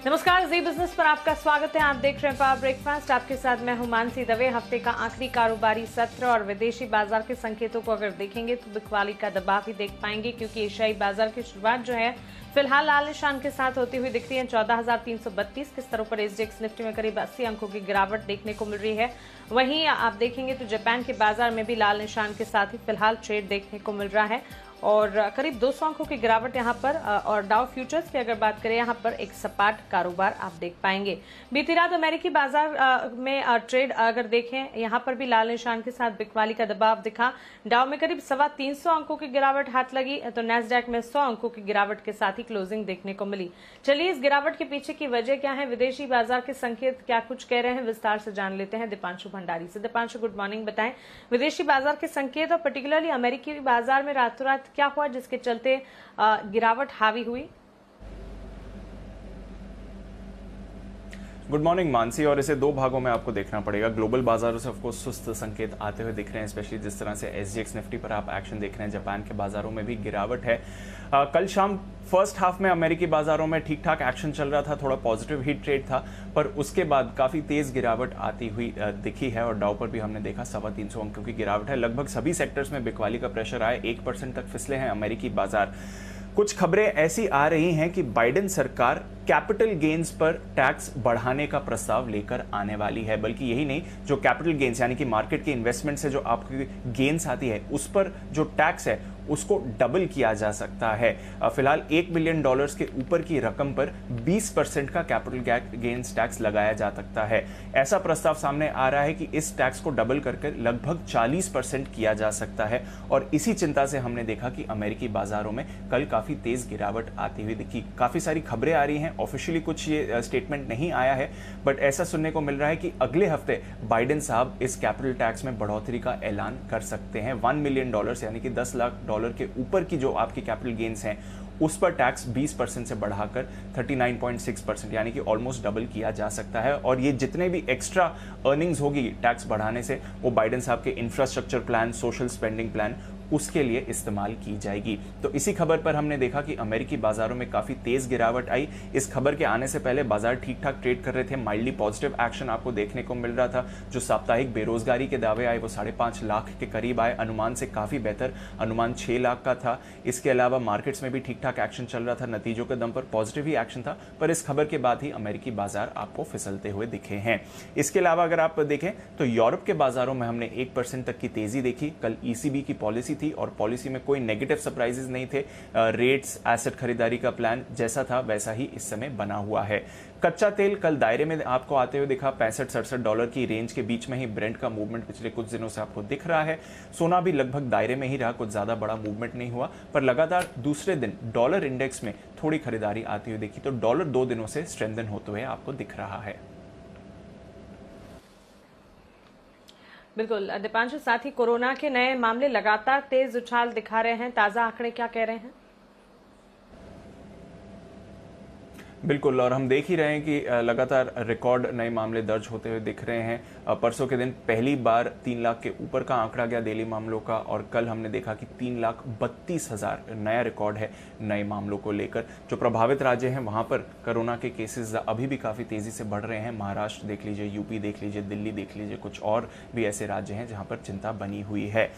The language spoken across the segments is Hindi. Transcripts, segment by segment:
नमस्कार, जी बिजनेस पर आपका स्वागत है। आप देख रहे हैं पावर ब्रेकफास्ट। आपके साथ मैं हूं मानसी दवे। हफ्ते का आखिरी कारोबारी सत्र और विदेशी बाजार के संकेतों को अगर देखेंगे तो बिकवाली का दबाव ही देख पाएंगे, क्योंकि एशियाई बाजार की शुरुआत जो है फिलहाल लाल निशान के साथ होती हुई दिख रही है। 14,332 के स्तरों पर एसजीएक्स निफ्टी में करीब 80 अंकों की गिरावट देखने को मिल रही है। वहीं आप देखेंगे तो जापान के बाजार में भी लाल निशान के साथ ही फिलहाल ट्रेड देखने को मिल रहा है और करीब 200 अंकों की गिरावट यहां पर। और डाउ फ्यूचर्स की अगर बात करें, यहां पर एक सपाट कारोबार आप देख पाएंगे। बीती रात अमेरिकी बाजार में ट्रेड अगर देखें, यहां पर भी लाल निशान के साथ बिकवाली का दबाव दिखा। डाउ में करीब 325 अंकों की गिरावट हाथ लगी तो नैस्डैक में 100 अंकों की गिरावट के साथ ही क्लोजिंग देखने को मिली। चलिए इस गिरावट के पीछे की वजह क्या है, विदेशी बाजार के संकेत क्या कुछ कह रहे हैं, विस्तार से जान लेते हैं दीपांशु भंडारी से। Deepanshu, good morning. बताएं विदेशी बाजार के संकेत और पर्टिकुलरली अमेरिकी बाजार में रातों रात क्या हुआ जिसके चलते गिरावट हावी हुई। Good morning Mansi. और इसे दो भागों में आपको देखना पड़ेगा। ग्लोबल बाजारों से ऑफकोर्स सुस्त संकेत आते हुए दिख रहे हैं, स्पेशली जिस तरह से एसजीएक्स निफ्टी पर आप एक्शन देख रहे हैं। जापान के बाजारों में भी गिरावट है। कल शाम फर्स्ट हाफ में अमेरिकी बाजारों में ठीक ठाक एक्शन चल रहा था, थोड़ा पॉजिटिव ही ट्रेड था, पर उसके बाद काफी तेज गिरावट आती हुई दिखी है। और डाउ पर भी हमने देखा 325 अंकों की गिरावट है। लगभग सभी सेक्टर्स में बिकवाली का प्रेशर आया, 1% तक फिसले हैं अमेरिकी बाजार। कुछ खबरें ऐसी आ रही हैं कि बाइडेन सरकार कैपिटल गेन्स पर टैक्स बढ़ाने का प्रस्ताव लेकर आने वाली है। बल्कि यही नहीं, जो कैपिटल गेन्स यानी कि मार्केट के इन्वेस्टमेंट से जो आपकी गेन्स आती है उस पर जो टैक्स है उसको डबल किया जा सकता है। फिलहाल $1 बिलियन के ऊपर की रकम पर 20% का कैपिटल गेन्स टैक्स लगाया जा सकता है। ऐसा प्रस्ताव सामने आ रहा है कि इस टैक्स को डबल करके लगभग 40% किया जा सकता है। और इसी चिंता से हमने देखा कि अमेरिकी बाजारों में कल काफी तेज गिरावट आती हुई दिखी। काफी सारी खबरें आ रही हैं, ऑफिशियली कुछ ये स्टेटमेंट नहीं आया है, बट ऐसा सुनने को मिल रहा है कि अगले हफ्ते बाइडेन साहब इस कैपिटल टैक्स में बढ़ोतरी का ऐलान कर सकते हैं। $1 मिलियन यानी कि $10 लाख के ऊपर की जो आपकी कैपिटल गेन्स हैं उस पर टैक्स 20% से बढ़ाकर 39.6% यानी कि ऑलमोस्ट डबल किया जा सकता है। और ये जितने भी एक्स्ट्रा अर्निंग्स होगी टैक्स बढ़ाने से, वो बाइडेन साहब के infrastructure plan, social spending plan, उसके लिए इस्तेमाल की जाएगी। तो इसी खबर पर हमने देखा कि अमेरिकी बाजारों में काफी तेज गिरावट आई। इस खबर के आने से पहले बाजार ठीक ठाक ट्रेड कर रहे थे। माइल्डली पॉजिटिव एक्शन आपको देखने को मिल रहा था। जो साप्ताहिक बेरोजगारी के दावे आए वो 5.5 लाख के करीब आए, अनुमान से काफी बेहतर अनुमान 6 लाख का था। इसके अलावा मार्केट्स में भी ठीक ठाक एक्शन चल रहा था, नतीजों के दम पर पॉजिटिव ही एक्शन था। पर इस खबर के बाद ही अमेरिकी बाजार आपको फिसलते हुए दिखे हैं। इसके अलावा अगर आप देखें तो यूरोप के बाजारों में हमने 1% तक की तेजी देखी। कल ईसीबी की पॉलिसी थी और पॉलिसी में कोई नेगेटिव सरप्राइजेस नहीं थे। रेट्स, एसेट खरीदारी का प्लान जैसा था वैसा ही इस समय बना हुआ है। कच्चा तेल कल दायरे में आपको आते हुए दिखा। $65-67 की रेंज के बीच में ही ब्रेंट का मूवमेंट पिछले कुछ दिनों से आपको दिख रहा है। सोना भी लगभग दायरे में ही रहा, कुछ ज्यादा बड़ा मूवमेंट नहीं हुआ। पर लगातार दूसरे दिन डॉलर इंडेक्स में थोड़ी खरीदारी आती हुई दिखी, तो डॉलर 2 दिनों से स्ट्रेंथन होते हुए आपको दिख रहा है। बिल्कुल दीपांशु, साथ ही कोरोना के नए मामले लगातार तेज उछाल दिखा रहे हैं। ताजा आंकड़े क्या कह रहे हैं? बिल्कुल, और हम देख ही रहे हैं कि लगातार रिकॉर्ड नए मामले दर्ज होते हुए दिख रहे हैं। परसों के दिन पहली बार 3 लाख के ऊपर का आंकड़ा गया डेली मामलों का, और कल हमने देखा कि 3,32,000 नया रिकॉर्ड है नए मामलों को लेकर। जो प्रभावित राज्य हैं वहां पर कोरोना के केसेस अभी भी काफी तेजी से बढ़ रहे हैं। महाराष्ट्र देख लीजिए, यूपी देख लीजिए, दिल्ली देख लीजिए, कुछ और भी ऐसे राज्य हैं जहां पर चिंता बनी हुई है।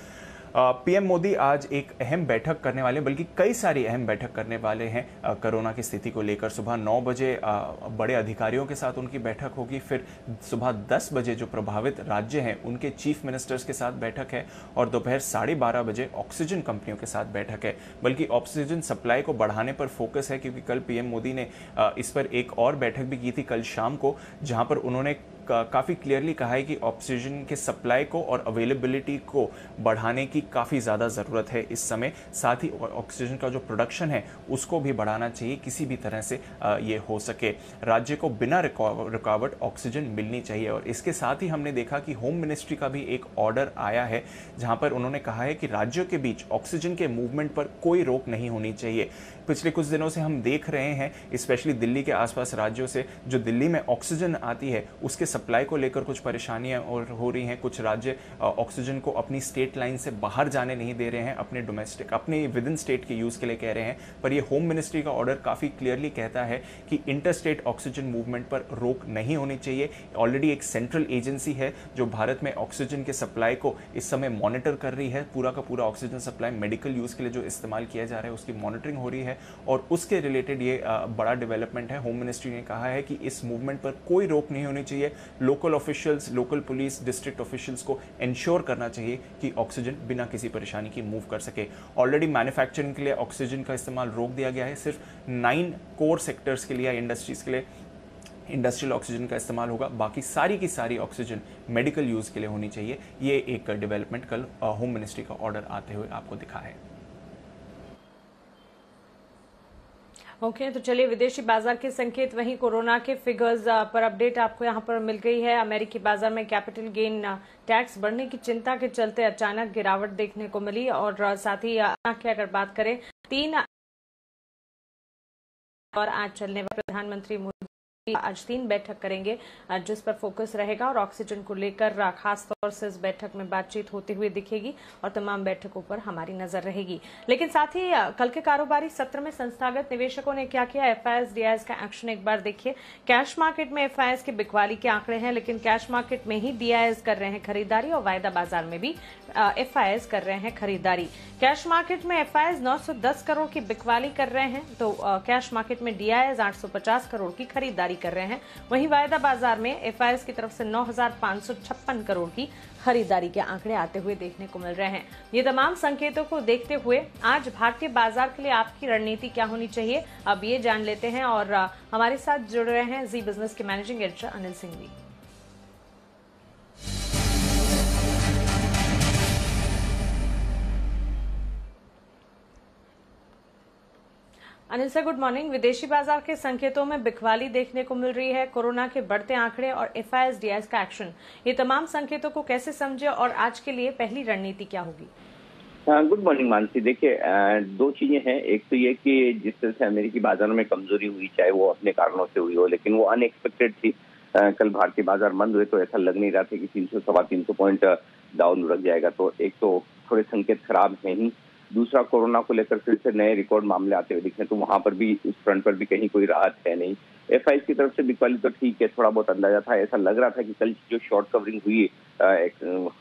पीएम मोदी आज एक अहम बैठक करने वाले, बल्कि कई सारी अहम बैठक करने वाले हैं कोरोना की स्थिति को लेकर। सुबह 9 बजे बड़े अधिकारियों के साथ उनकी बैठक होगी, फिर सुबह 10 बजे जो प्रभावित राज्य हैं उनके चीफ मिनिस्टर्स के साथ बैठक है, और दोपहर 12:30 बजे ऑक्सीजन कंपनियों के साथ बैठक है। बल्कि ऑक्सीजन सप्लाई को बढ़ाने पर फोकस है, क्योंकि कल पीएम मोदी ने इस पर एक और बैठक भी की थी कल शाम को, जहां पर उन्होंने काफी क्लियरली कहा है कि ऑक्सीजन के सप्लाई को और अवेलेबिलिटी को बढ़ाने की काफी ज्यादा जरूरत है इस समय। साथ ही ऑक्सीजन का जो प्रोडक्शन है उसको भी बढ़ाना चाहिए, किसी भी तरह से ये हो सके। राज्य को बिना रुकावट ऑक्सीजन मिलनी चाहिए। और इसके साथ ही हमने देखा कि होम मिनिस्ट्री का भी एक ऑर्डर आया है, जहां पर उन्होंने कहा है कि राज्यों के बीच ऑक्सीजन के मूवमेंट पर कोई रोक नहीं होनी चाहिए। पिछले कुछ दिनों से हम देख रहे हैं, स्पेशली दिल्ली के आसपास राज्यों से जो दिल्ली में ऑक्सीजन आती है उसके सप्लाई को लेकर कुछ परेशानियां और हो रही हैं। कुछ राज्य ऑक्सीजन को अपनी स्टेट लाइन से बाहर जाने नहीं दे रहे हैं, अपने विद इन स्टेट के यूज़ के लिए कह रहे हैं। पर ये होम मिनिस्ट्री का ऑर्डर काफ़ी क्लियरली कहता है कि इंटर स्टेट ऑक्सीजन मूवमेंट पर रोक नहीं होनी चाहिए। ऑलरेडी एक सेंट्रल एजेंसी है जो भारत में ऑक्सीजन के सप्लाई को इस समय मॉनिटर कर रही है। पूरा का पूरा ऑक्सीजन सप्लाई मेडिकल यूज़ के लिए जो इस्तेमाल किया जा रहा है उसकी मॉनिटरिंग हो रही है और उसके रिलेटेड ये बड़ा डेवलपमेंट है। होम मिनिस्ट्री ने कहा है कि इस मूवमेंट पर कोई रोक नहीं होनी चाहिए। Local officials, local police, district officials को इंश्योर करना चाहिए कि ऑक्सीजन बिना किसी परेशानी की मूव कर सके। ऑलरेडी मैन्युफैक्चरिंग के लिए ऑक्सीजन का इस्तेमाल रोक दिया गया है। सिर्फ 9 कोर सेक्टर्स के लिए या इंडस्ट्रीज के लिए इंडस्ट्रियल ऑक्सीजन का इस्तेमाल होगा। बाकी सारी की सारी ऑक्सीजन मेडिकल यूज़ के लिए होनी चाहिए। ये एक डेवलपमेंट कल होम मिनिस्ट्री का ऑर्डर आते हुए आपको दिखा है। ओके, तो चलिए विदेशी बाजार के संकेत, वहीं कोरोना के फिगर्स पर अपडेट आपको यहां पर मिल गई है। अमेरिकी बाजार में कैपिटल गेन टैक्स बढ़ने की चिंता के चलते अचानक गिरावट देखने को मिली और साथ ही की अगर बात करें 3 और आज चलने वाले प्रधानमंत्री मोदी आज 3 बैठक करेंगे जिस पर फोकस रहेगा और ऑक्सीजन को लेकर खास तौर से इस बैठक में बातचीत होती हुई दिखेगी और तमाम बैठकों पर हमारी नजर रहेगी। लेकिन साथ ही कल के कारोबारी सत्र में संस्थागत निवेशकों ने क्या किया, एफआईएस डीआईएस का एक्शन एक बार देखिए। कैश मार्केट में एफआईएस की बिकवाली के आंकड़े हैं, लेकिन कैश मार्केट में ही डीआईएस कर रहे हैं खरीदारी और वायदा बाजार में भी एफआईएस कर रहे हैं खरीदारी। कैश मार्केट में एफआईएस 910 करोड़ की बिकवाली कर रहे हैं तो कैश मार्केट में डीआईएस 850 करोड़ की खरीदारी कर रहे हैं। वहीं वायदा बाजार में एफआईएस की तरफ से 9,556 करोड़ की खरीदारी के आंकड़े आते हुए देखने को मिल रहे हैं। ये तमाम संकेतों को देखते हुए आज भारतीय बाजार के लिए आपकी रणनीति क्या होनी चाहिए, अब ये जान लेते हैं और हमारे साथ जुड़ रहे हैं जी बिजनेस के मैनेजिंग एडिटर अनिल सिंह भी। Anil sir, good morning. विदेशी बाजार के संकेतों में बिकवाली देखने को मिल रही है, कोरोना के बढ़ते आंकड़े और एफआईएस डीआईएस का एक्शन, ये तमाम संकेतों को कैसे समझे और आज के लिए पहली रणनीति क्या होगी? Good morning Mansi. देखिए, 2 चीजें हैं। एक तो ये कि जिस तरह से अमेरिकी बाजार में कमजोरी हुई, चाहे वो अपने कारणों से हुई हो, लेकिन वो अनएक्सपेक्टेड थी। कल भारतीय बाजार बंद हुए तो ऐसा लग नहीं रहा था कि 300 सवा 300 पॉइंट डाउन रख जाएगा। तो एक तो थोड़े संकेत खराब हैं ही। दूसरा, कोरोना को लेकर फिर से नए रिकॉर्ड मामले आते हुए दिखे तो वहां पर भी, उस फ्रंट पर भी कहीं कोई राहत है नहीं। एफआईएस की तरफ से बिकवाली तो ठीक है, थोड़ा बहुत अंदाजा था। ऐसा लग रहा था कि कल जो शॉर्ट कवरिंग हुई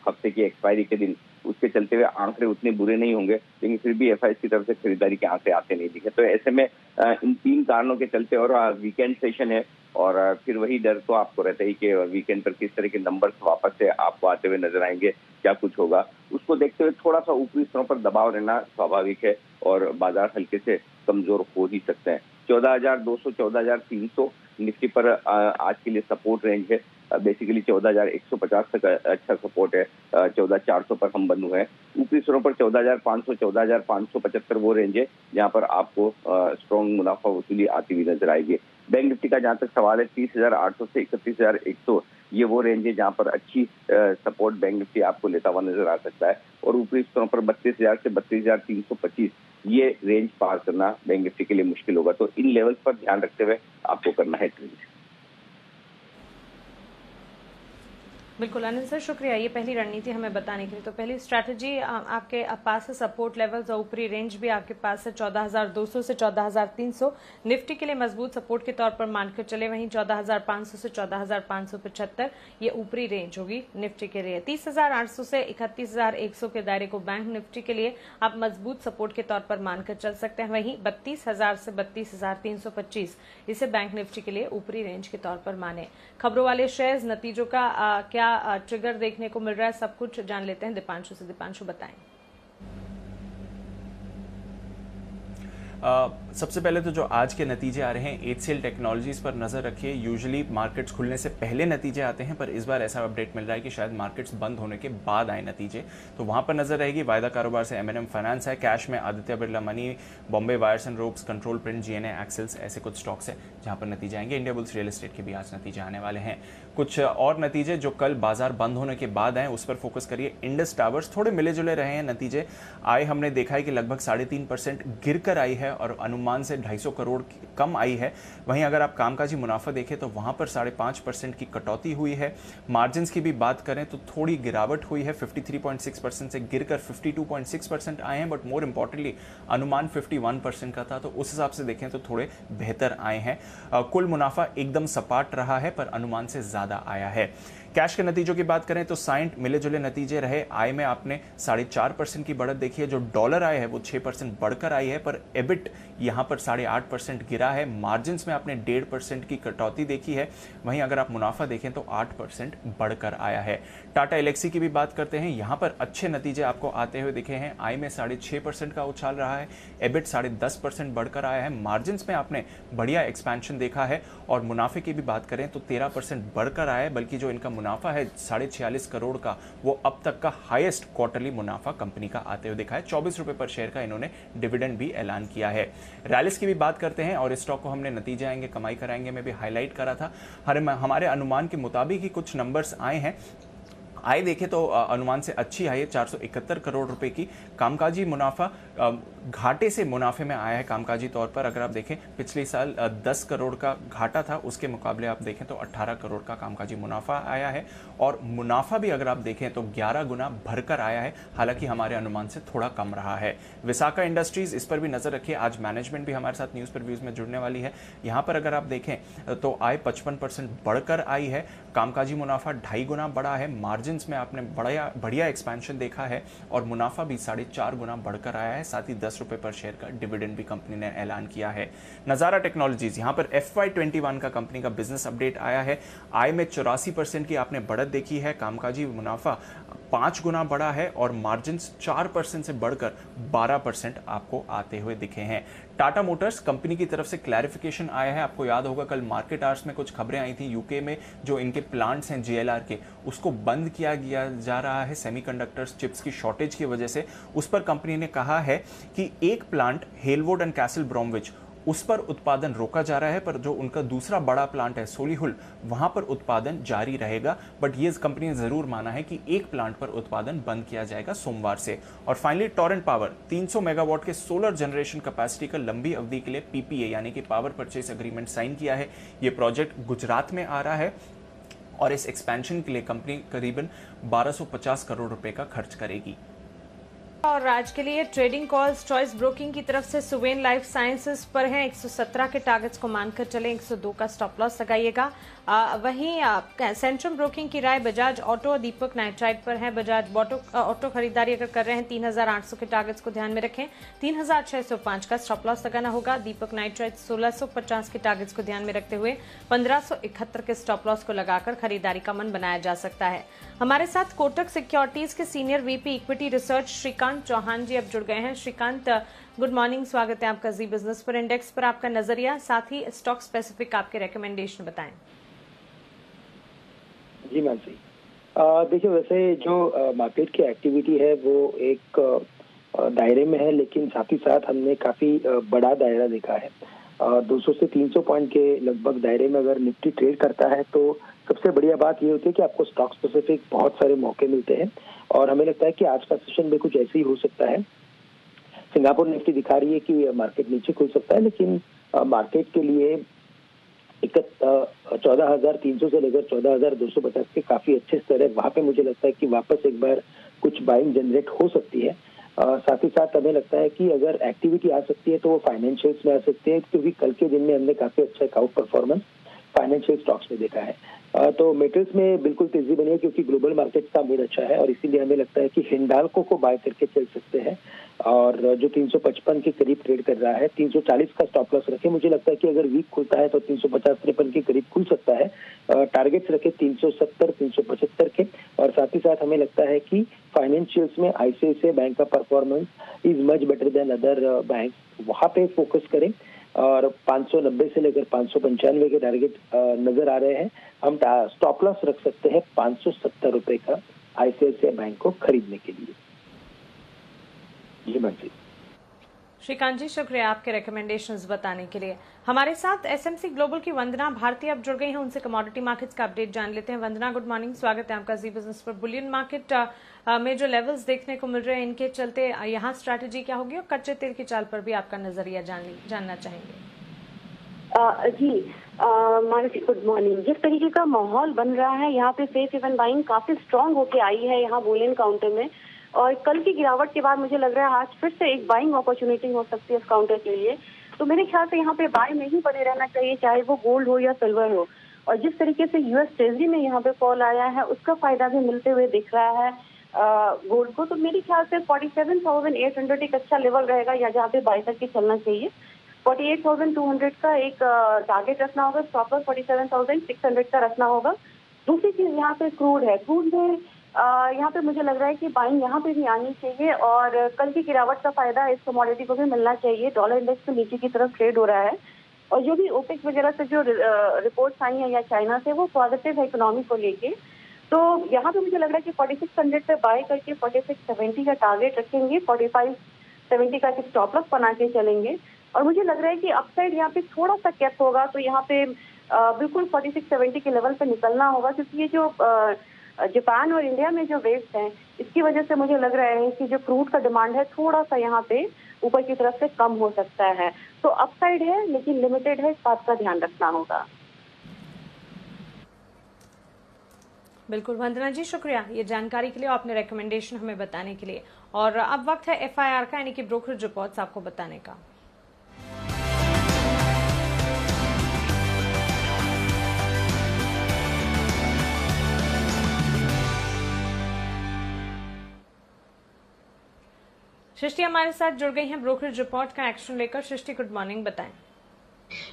हफ्ते की एक्सपायरी के दिन, उसके चलते हुए आंकड़े उतने बुरे नहीं होंगे, लेकिन फिर भी एफआईएस की तरफ से खरीदारी के आंकड़े आते नहीं दिखे। तो ऐसे में इन 3 कारणों के चलते, और वीकेंड सेशन है और फिर वही डर तो आपको रहता ही कि वीकेंड पर किस तरह के नंबर्स वापस से आपको आते हुए नजर आएंगे, क्या कुछ होगा, उसको देखते हुए थोड़ा सा ऊपरी स्तरों पर दबाव रहना स्वाभाविक है और बाजार हल्के से कमजोर हो ही सकते हैं। 14,200 14,300 निफ्टी पर आज के लिए सपोर्ट रेंज है। बेसिकली 14,150 तक अच्छा सपोर्ट है। 14,400 पर हम बंद हुए हैं। ऊपरी स्तरों पर 14,500 14,575 वो रेंज है जहां पर आपको स्ट्रॉन्ग मुनाफा वसूली आती हुई नजर आएगी। बैंक निफ्टी का जहां तक सवाल है, 30,800 से 31,100 ये वो रेंज है जहां पर अच्छी सपोर्ट बैंक निफ्टी आपको लेता हुआ नजर आ सकता है। और ऊपरी स्तरों पर 32,000 से 32,325 ये रेंज पार करना बैंक निफ्टी के लिए मुश्किल होगा। तो इन लेवल्स पर ध्यान रखते हुए आपको करना है ट्रेड। बिल्कुल अनिल सर, शुक्रिया ये पहली रणनीति हमें बताने के लिए। तो पहली स्ट्रैटेजी आपके पास है सपोर्ट लेवल्स और ऊपरी रेंज भी आपके पास है 14,200 से 14,300 निफ्टी के लिए मजबूत सपोर्ट के तौर पर मानकर चले। वहीं 14,500 से 14,575 ये ऊपरी रेंज होगी निफ्टी के लिए। 30,800 से 31,100 के दायरे को बैंक निफ्टी के लिए आप मजबूत सपोर्ट के तौर पर मानकर चल सकते हैं। वहीं 32,000 से 32,325 इसे बैंक निफ्टी के लिए ऊपरी रेंज के तौर पर माने। खबरों वाले शेयर्स, नतीजों का क्या ट्रिगर देखने को मिल रहा है, सब कुछ जान लेते हैं दीपांशु से। दीपांशु बताएं। सबसे पहले तो जो आज के नतीजे आ रहे हैं, HCL टेक्नोलॉजीज पर नजर रखिए। यूजुअली मार्केट्स खुलने से पहले नतीजे आते हैं, पर इस बार ऐसा अपडेट मिल रहा है कि शायद मार्केट्स बंद होने के बाद आए नतीजे, तो वहां पर नजर रहेगी। वायदा कारोबार से M&M फाइनेंस है, कैश में Aditya Birla money, Bombay wires and ropes, control print, GNA एक्सेल्स, ऐसे कुछ स्टॉक्स है जहां पर नतीजे आएंगे। इंडिया बुल्स रियल एस्टेट के भी आज नतीजे आने वाले हैं। कुछ और नतीजे जो कल बाजार बंद होने के बाद आए उस पर फोकस करिए। इंडस टावर्स थोड़े मिले जुले रहे हैं नतीजे। आए हमने देखा है कि लगभग 3.5% गिर कर आई है है और अनुमान से 250 करोड़ कम आई है। वहीं अगर आप कामकाजी मुनाफा देखें तो वहां पर 5.5% की कटौती हुई है। मार्जिन्स की भी बात करें तो थोड़ी गिरावट हुई है, 53.6% से गिरकर 52.6% आए हैं, बट मोर इंपॉर्टेंटली अनुमान 51% का था, तो उस हिसाब से देखें तो थोड़े बेहतर आए हैं। कुल मुनाफा एकदम सपाट रहा है पर अनुमान से ज्यादा आया है। कैश के नतीजों की बात करें तो साइंट मिले जुले नतीजे रहे। आय में आपने 4.5% की बढ़त देखी है, जो डॉलर आय है वो 6% बढ़कर आई है, पर एबिट यहां पर 8.5% गिरा है। मार्जिन्स में आपने 1.5% की कटौती देखी है। वहीं अगर आप मुनाफा देखें तो 8% बढ़कर आया है। टाटा एलेक्सी की भी बात करते हैं, यहां पर अच्छे नतीजे आपको आते हुए दिखे हैं। आय में 6.5% का उछाल रहा है, एबिट 10.5% बढ़कर आया है। मार्जिन्स में आपने बढ़िया एक्सपेंशन देखा है और मुनाफे की भी बात करें तो 13% बढ़कर आया है, बल्कि जो इनका मुनाफा है 46.5 करोड़ का, वो अब तक का हाईएस्ट क्वार्टरली मुनाफा कंपनी का आते हुए दिखा है। 24 रुपए पर शेयर का इन्होंने डिविडेंड भी ऐलान किया है। रैलिस की भी बात करते हैं और इस स्टॉक को हमने नतीजे आएंगे कमाई कराएंगे में भी हाईलाइट करा था। हमारे अनुमान के मुताबिक ही कुछ नंबर्स आए हैं। आय देखें तो अनुमान से अच्छी आई है, 471 करोड़ रुपए की। कामकाजी मुनाफा घाटे से मुनाफे में आया है कामकाजी तौर पर। अगर आप देखें पिछले साल 10 करोड़ का घाटा था, उसके मुकाबले आप देखें तो 18 करोड़ का कामकाजी मुनाफा आया है और मुनाफा भी अगर आप देखें तो 11 गुना भरकर आया है, हालांकि हमारे अनुमान से थोड़ा कम रहा है। विसाका इंडस्ट्रीज, इस पर भी नजर रखिए, आज मैनेजमेंट भी हमारे साथ न्यूज पर व्यूज में जुड़ने वाली है। यहां पर अगर आप देखें तो आय 55% बढ़कर आई है, कामकाजी मुनाफा 2.5 गुना बढ़ा है, मार्जिन्स में आपने बढ़िया एक्सपेंशन देखा है और मुनाफा भी 4.5 गुना बढ़कर आया है। साथ ही 10 रुपए पर शेयर का डिविडेंड भी कंपनी ने ऐलान किया है। नजारा टेक्नोलॉजीज, यहां पर FY21 का कंपनी का बिजनेस अपडेट आया है। आय में 84% की आपने बढ़त देखी है, कामकाजी मुनाफा 5 गुना बढ़ा है और मार्जिन्स 4% से बढ़कर 12% आपको आते हुए दिखे हैं। टाटा मोटर्स कंपनी की तरफ से क्लैरिफिकेशन आया है। आपको याद होगा कल मार्केट आवर्स में कुछ खबरें आई थी, यूके में जो इनके प्लांट्स हैं JLR के, उसको बंद किया जा रहा है सेमीकंडक्टर्स चिप्स की शॉर्टेज की वजह से। उस पर कंपनी ने कहा है कि एक प्लांट हेलवुड एंड कैसल ब्रोमविच, उस पर उत्पादन रोका जा रहा है, पर जो उनका दूसरा बड़ा प्लांट है सोलीहुल, वहां पर उत्पादन जारी रहेगा। बट ये कंपनी ने जरूर माना है कि एक प्लांट पर उत्पादन बंद किया जाएगा सोमवार से। और फाइनली टोरेंट पावर 300 मेगावाट के सोलर जनरेशन कैपेसिटी का लंबी अवधि के लिए PPA यानी कि पावर परचेस एग्रीमेंट साइन किया है। ये प्रोजेक्ट गुजरात में आ रहा है और इस एक्सपेंशन के लिए कंपनी करीबन 1250 करोड़ रुपए का खर्च करेगी। और आज के लिए ट्रेडिंग कॉल्स चॉइस ब्रोकिंग की तरफ से सुवेन लाइफ साइंसेज पर हैं, 117 के टारगेट्स को मानकर चले, 102 का स्टॉप लॉस लगाइएगा। वहीं सेंट्रम ब्रोकिंग की राय बजाज ऑटो और दीपक नाइट्राइट पर है। बजाज ऑटो खरीदारी अगर कर रहे हैं 3800 के टारगेट्स को ध्यान में रखें, 3605 का स्टॉप लॉस लगाना होगा। दीपक नाइट्राइट 1650 के टारगेट्स को ध्यान में रखते हुए 1571 के स्टॉप लॉस को लगाकर खरीदारी का मन बनाया जा सकता है। हमारे साथ कोटक सिक्योरिटीज के senior VP equity research Shrikant Chauhan ji अब जुड़ गए हैं। श्रीकांत, गुड मॉर्निंग, स्वागत है आपका जी बिजनेस पर। इंडेक्स पर आपका नजरिया, साथ ही स्टॉक स्पेसिफिक आपके रिकमेंडेशन बताएं। जी मानसी, देखिए वैसे जो मार्केट की एक्टिविटी है वो एक दायरे में है, लेकिन साथ ही साथ हमने काफी बड़ा दायरा देखा है। 200 से 300 पॉइंट के लगभग दायरे में अगर निफ्टी ट्रेड करता है तो सबसे बढ़िया बात ये होती है कि आपको स्टॉक स्पेसिफिक बहुत सारे मौके मिलते हैं और हमें लगता है कि आज का सेशन में कुछ ऐसे ही हो सकता है। सिंगापुर निफ्टी दिखा रही है कि मार्केट नीचे खुल सकता है, लेकिन मार्केट के लिए 14,300 से लेकर 14,250 के काफी अच्छे स्तर है। वहां पे मुझे लगता है कि वापस एक बार कुछ बाइंग जनरेट हो सकती है। साथ ही साथ हमें लगता है कि अगर एक्टिविटी आ सकती है तो वो फाइनेंशियल्स में आ सकती है, क्योंकि कल के दिन में हमने काफी अच्छा आउट परफॉर्मेंस फाइनेंशियल स्टॉक्स में देखा है। तो मेटल्स में बिल्कुल तेजी बनी है क्योंकि ग्लोबल मार्केट का मूड अच्छा है और इसीलिए हमें लगता है कि हिंडाल्को को बाय करके चल सकते हैं। और जो 355 के करीब ट्रेड कर रहा है, 340 का स्टॉप लॉस रखे। मुझे लगता है कि अगर वीक खुलता है तो 350-53 के करीब खुल सकता है। टारगेट्स रखे 370-375 के। और साथ ही साथ हमें लगता है कि फाइनेंशियल्स में ICICI बैंक का performance is much better than other bank, वहां पे फोकस करें। और 590 से लेकर 595 के टारगेट नजर आ रहे हैं। हम स्टॉप लॉस रख सकते हैं 570 रुपए का ICICI बैंक को खरीदने के लिए। जी मंत्री। श्रीकांत जी, शुक्रिया आपके रिकमेंडेशंस बताने के लिए। हमारे साथ एसएमसी ग्लोबल की वंदना भारती अब जुड़ गई हैं, उनसे कमोडिटी मार्केट्स का अपडेट जान लेते हैं। वंदना, गुड मॉर्निंग, स्वागत है आपका जी बिजनेस पर। बुलियन मार्केट में जो लेवल्स देखने को मिल रहे हैं, इनके चलते यहाँ स्ट्रैटेजी क्या होगी और कच्चे तेल की चाल पर भी आपका नजरिया जानना चाहेंगे। जी मानसी, गुड मॉर्निंग। जिस तरीके का माहौल बन रहा है यहाँ पे सेफ हेवन बाइंग काफी स्ट्रांग होके आई है यहाँ बुलियन काउंटर में, और कल की गिरावट के बाद मुझे लग रहा है आज फिर से एक बाइंग अपॉर्चुनिटी हो सकती है इस काउंटर के लिए। तो मेरे ख्याल से यहाँ पे बाय में ही बने रहना चाहिए, चाहे वो गोल्ड हो या सिल्वर हो। और जिस तरीके से यूएस ट्रेजरी में यहाँ पे फॉल आया है उसका फायदा भी मिलते हुए दिख रहा है गोल्ड को। तो मेरे ख्याल से 47,800 एक अच्छा लेवल रहेगा या जहाँ पे बाय करके चलना चाहिए। 48,200 का एक टारगेट रखना होगा, स्टॉप लॉस 47,600 का रखना होगा। दूसरी चीज यहाँ पे क्रूड है, क्रूड में यहाँ पे मुझे लग रहा है कि बाइंग यहाँ पे भी आनी चाहिए और कल की गिरावट का फायदा इस कमोडिटी को भी मिलना चाहिए। डॉलर इंडेक्स तो नीचे की तरफ ट्रेड हो रहा है और जो भी ओपेक वगैरह से जो रिपोर्ट्स आई हैं या चाइना से, वो पॉजिटिव है इकोनॉमी को लेके। तो यहाँ पे मुझे लग रहा है कि 4600 पे बाय करके 4670 का टारगेट रखेंगे, 4570 का स्टॉप लॉस बना के चलेंगे। और मुझे लग रहा है कि अपसाइड यहाँ पे थोड़ा सा कैप होगा, तो यहाँ पे बिल्कुल 4670 के लेवल पे निकलना होगा, क्योंकि ये जो जापान और इंडिया में जो वेव्स हैं इसकी वजह से मुझे लग रहा है कि जो क्रूड का डिमांड है थोड़ा सा यहाँ पे ऊपर की तरफ से कम हो सकता है। तो अपसाइड है लेकिन लिमिटेड है, इस बात का ध्यान रखना होगा। बिल्कुल वंदना जी, शुक्रिया ये जानकारी के लिए, आपने रिकमेंडेशन हमें बताने के लिए। और अब वक्त है FIR का, यानी कि ब्रोकरेज रिपोर्ट्स आपको बताने का। सृष्टि हमारे साथ जुड़ गई हैं ब्रोकरेज रिपोर्ट का एक्शन लेकर। सृष्टि, गुड मॉर्निंग, बताएं।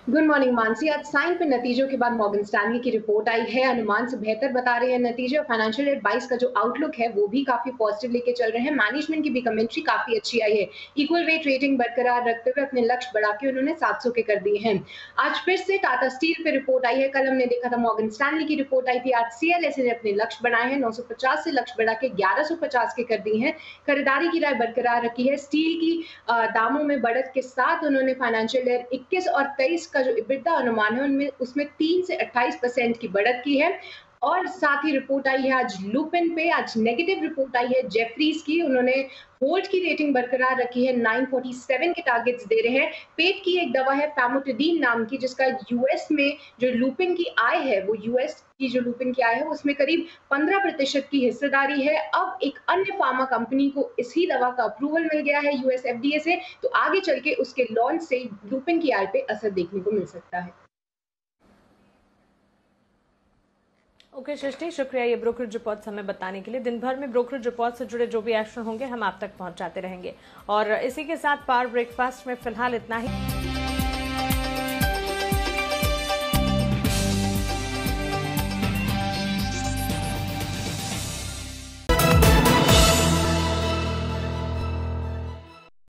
Good morning Mansi. आज साइन पे नतीजों के बाद मॉर्गन स्टैनली की रिपोर्ट आई है, अनुमान से बेहतर बता रहे हैं नतीजे। फाइनेंशियल एडवाइस का जो आउटलुक है वो भी काफी पॉजिटिव लेके चल रहे हैं। मैनेजमेंट की भी कमेंट्री काफी अच्छी आई है। इक्वल वेट रेटिंग बरकरार रखते हुए अपने लक्ष्य बढ़ा के उन्होंने 700 के कर दिए हैं। आज फिर से टाटा स्टील पे रिपोर्ट आई है। कल हमने देखा था मॉर्गन स्टैनली की रिपोर्ट आई थी, आज CLSA ने अपने लक्ष्य बढ़ाए हैं। 950 से लक्ष्य बढ़ा के 1150 के कर दिए हैं। खरीदारी की राय बरकरार रखी है। स्टील की दामों में बढ़त के साथ उन्होंने फाइनेंशियल ईयर 21 और 23 का जो अनुमान है उनमें उसमें 3 से 28% की बढ़त की है। और साथ ही रिपोर्ट आई है आज लुपिन पे, आज नेगेटिव रिपोर्ट आई है जेफरीज की। उन्होंने होल्ड की रेटिंग बरकरार रखी है, 947 के टारगेट्स दे रहे हैं। पेट की एक दवा है फैमोटिडीन नाम की, जिसका यूएस में जो लुपिन की आय है, वो यूएस की जो लुपिन की आय है उसमें करीब 15% की हिस्सेदारी है। अब एक अन्य फार्मा कंपनी को इसी दवा का अप्रूवल मिल गया है US FDA से, तो आगे चल के उसके लॉन्च से लुपिन की आय पे असर देखने को मिल सकता है। ओके सृष्टि, शुक्रिया ये ब्रोकरेज रिपोर्ट्स हमें बताने के लिए। दिन भर में ब्रोकरेज रिपोर्ट से जुड़े जो भी एक्शन होंगे हम आप तक पहुंचाते रहेंगे। और इसी के साथ पावर ब्रेकफास्ट में फिलहाल इतना ही।